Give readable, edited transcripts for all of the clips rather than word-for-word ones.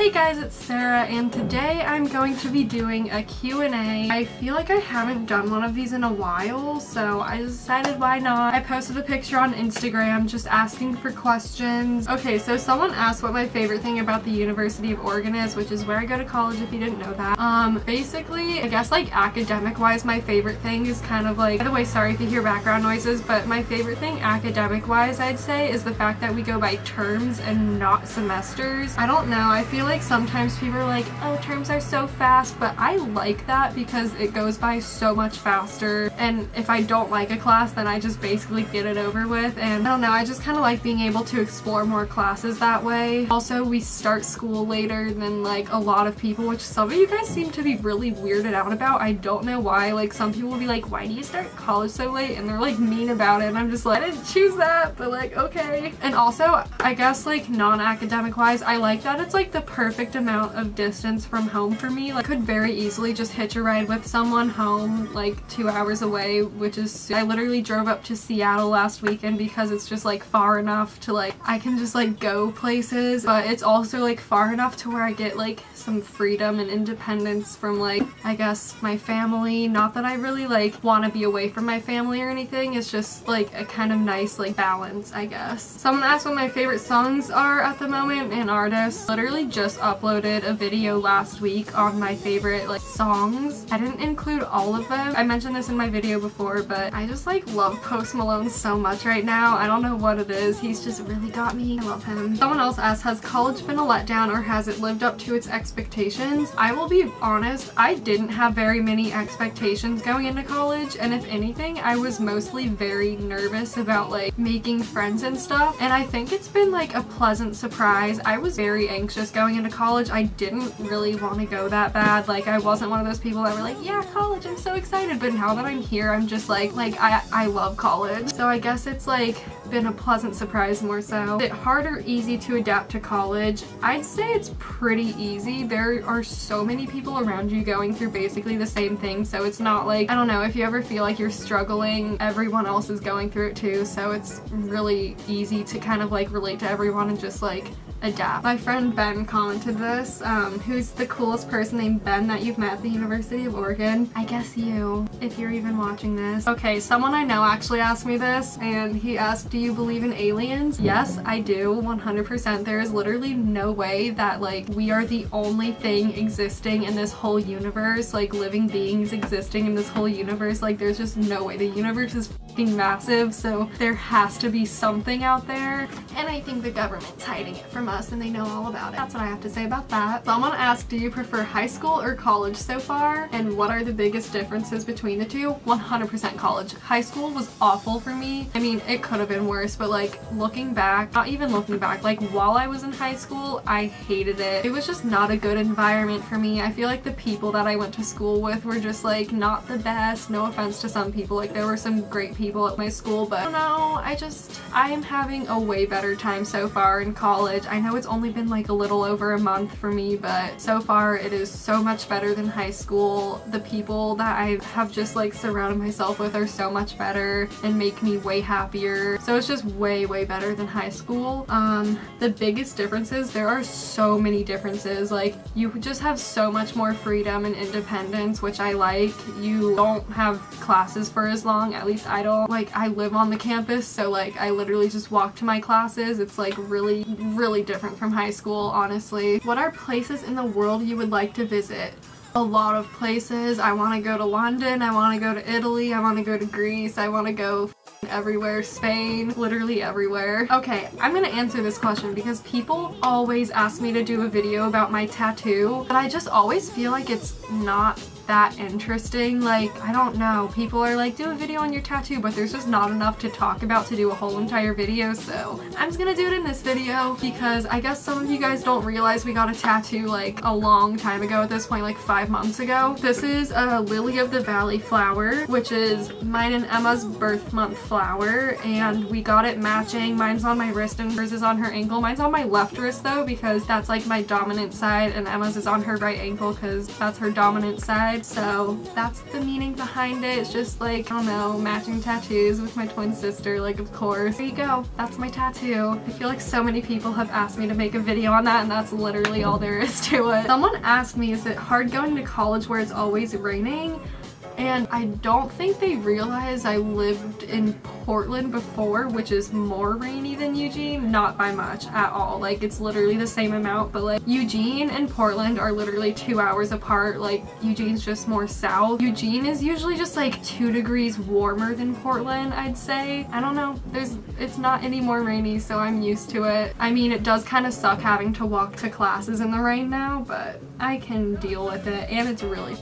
Hey guys, it's Sarah, and today I'm going to be doing a Q&A. I feel like I haven't done one of these in a while, so I decided why not. I posted a picture on Instagram just asking for questions. Okay, so someone asked what my favorite thing about the University of Oregon is, which is where I go to college if you didn't know that. Basically, I guess like academic-wise, my favorite thing is kind of like, by the way, sorry if you hear background noises, but my favorite thing academic-wise, I'd say, is the fact that we go by terms and not semesters. I don't know, I feel like sometimes people are like, oh, terms are so fast, but I like that because it goes by so much faster, and if I don't like a class, then I just basically get it over with, and I don't know, I just kind of like being able to explore more classes that way. Also, we start school later than like a lot of people, which some of you guys seem to be really weirded out about. I don't know why. Like, some people will be like, why do you start college so late? And they're like mean about it, and I'm just like, I didn't choose that, but like, okay. And also, I guess like non-academic wise, I like that it's like the perfect amount of distance from home for me. Like, I could very easily just hitch a ride with someone home like 2 hours away, which is, I literally drove up to Seattle last weekend because it's just like far enough to like, I can just like go places, but it's also like far enough to where I get like some freedom and independence from like, I guess, my family. Not that I really like want to be away from my family or anything, it's just like a kind of nice like balance, I guess. Someone asked what my favorite songs are at the moment and artists. Literally just uploaded a video last week on my favorite like songs. I didn't include all of them. I mentioned this in my video before, but I just like love Post Malone so much right now. I don't know what it is. He's just really got me. I love him. Someone else asked, has college been a letdown or has it lived up to its expectations? I will be honest, I didn't have very many expectations going into college, and if anything, I was mostly very nervous about like making friends and stuff, and I think it's been like a pleasant surprise. I was very anxious going into college. I didn't really want to go that bad. Like, I wasn't one of those people that were like, yeah, college, I'm so excited, but now that I'm here, I'm just like I love college. So I guess it's like been a pleasant surprise more so. Is it hard or easy to adapt to college? I'd say it's pretty easy. There are so many people around you going through basically the same thing, so it's not like, I don't know, if you ever feel like you're struggling, everyone else is going through it too, so it's really easy to kind of like relate to everyone and just like adapt. My friend Ben commented this. Who's the coolest person named Ben that you've met at the University of Oregon? I guess you, if you're even watching this. Okay, someone I know actually asked me this, and he asked, do you believe in aliens? Yes, I do, 100%. There is literally no way that like we are the only thing existing in this whole universe, like living beings existing in this whole universe. Like, there's just no way. The universe is fucking massive, so there has to be something out there, and I think the government's hiding it from us and they know all about it. That's what I have to say about that. Someone asked, do you prefer high school or college so far, and what are the biggest differences between the two? 100% college. High school was awful for me. I mean, it could have been worse, but like looking back, not even looking back, like while I was in high school, I hated it. It was just not a good environment for me. I feel like the people that I went to school with were just like not the best. No offense to some people, like there were some great people at my school, but I don't know, I am having a way better time so far in college. I know it's only been like a little over a month for me, but so far it is so much better than high school. The people that I have just like surrounded myself with are so much better and make me way happier. So it's just way better than high school. The biggest differences, there are so many differences. Like, you just have so much more freedom and independence, which I like. You don't have classes for as long, at least I don't. Like, I live on the campus, so like I literally just walk to my classes. It's like really different from high school, honestly. What are places in the world you would like to visit? A lot of places. I want to go to London, I want to go to Italy, I want to go to Greece, I want to go everywhere, Spain, literally everywhere. Okay, I'm gonna answer this question because people always ask me to do a video about my tattoo, but I just always feel like it's not that interesting. Like, I don't know, people are like, do a video on your tattoo, but there's just not enough to talk about to do a whole entire video, so I'm just gonna do it in this video because I guess some of you guys don't realize we got a tattoo like a long time ago at this point, like 5 months ago. This is a lily of the valley flower, which is mine and Emma's birth month flower, and we got it matching. Mine's on my wrist and hers is on her ankle. Mine's on my left wrist though because that's like my dominant side, and Emma's is on her right ankle because that's her dominant side. side. So that's the meaning behind it. It's just like, I don't know, matching tattoos with my twin sister, like of course. There you go, that's my tattoo. I feel like so many people have asked me to make a video on that, and that's literally all there is to it. Someone asked me, is it hard going to college where it's always raining? And I don't think they realize I lived in Portland before, which is more rainy than Eugene. Not by much at all. Like, it's literally the same amount, but like Eugene and Portland are literally 2 hours apart. Like, Eugene's just more south. Eugene is usually just like 2 degrees warmer than Portland, I'd say. I don't know. It's not any more rainy, so I'm used to it. I mean, it does kind of suck having to walk to classes in the rain now, but I can deal with it, and it's really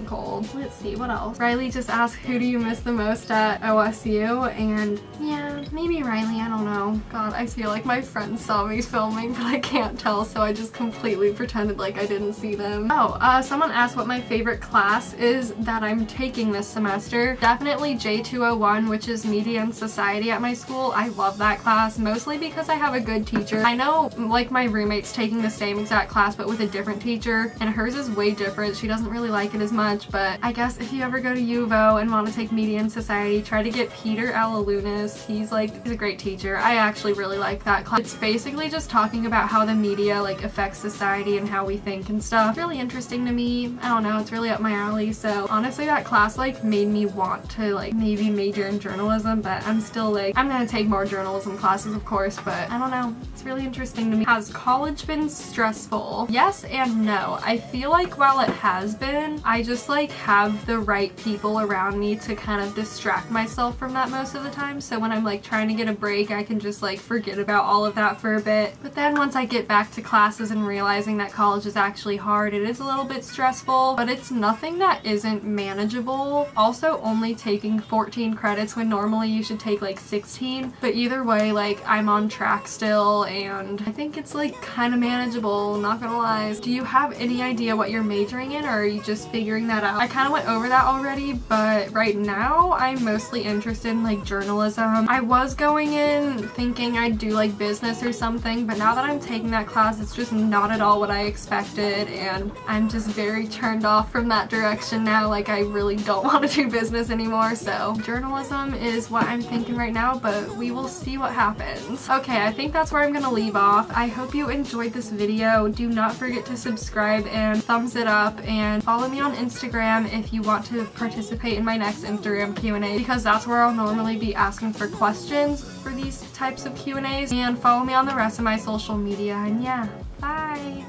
cold. Let's see, what else? Riley just asked, who do you miss the most at OSU? And yeah, maybe Riley, I don't know. God, I feel like my friends saw me filming, but I can't tell, so I just completely pretended like I didn't see them. Oh, someone asked what my favorite class is that I'm taking this semester. Definitely J201, which is Media and Society at my school. I love that class, mostly because I have a good teacher. I know, like, my roommate's taking the same exact class, but with a different teacher, and hers is way different. She doesn't really like it as much. But I guess if you ever go to UVO and want to take Media and Society, try to get Peter Alalunas. He's a great teacher. I actually really like that class. It's basically just talking about how the media like affects society and how we think and stuff. It's really interesting to me. I don't know, it's really up my alley. So honestly, that class like made me want to like maybe major in journalism, but I'm still like, I'm gonna take more journalism classes of course, but I don't know. It's really interesting to me. Has college been stressful? Yes and no. I feel like while it has been, I just like have the right people around me to kind of distract myself from that most of the time. So when I'm like trying to get a break, I can just like forget about all of that for a bit. But then once I get back to classes and realizing that college is actually hard, it is a little bit stressful, but it's nothing that isn't manageable. Also only taking 14 credits when normally you should take like 16. But either way, like I'm on track still, and I think it's like kind of manageable, not gonna lie. Do you have any idea what you're majoring in, or are you just figuring that out? I kind of went over that already, but right now I'm mostly interested in like journalism. I was going in thinking I'd do like business or something, but now that I'm taking that class, it's just not at all what I expected, and I'm just very turned off from that direction now. Like, I really don't want to do business anymore, so journalism is what I'm thinking right now, but we will see what happens. Okay, I think that's where I'm gonna leave off. I hope you enjoyed this video. Do not forget to subscribe and thumbs it up, and follow me on Instagram if you want to participate in my next Instagram Q&A, because that's where I'll normally be asking for questions for these types of Q&As, and follow me on the rest of my social media, and yeah, bye!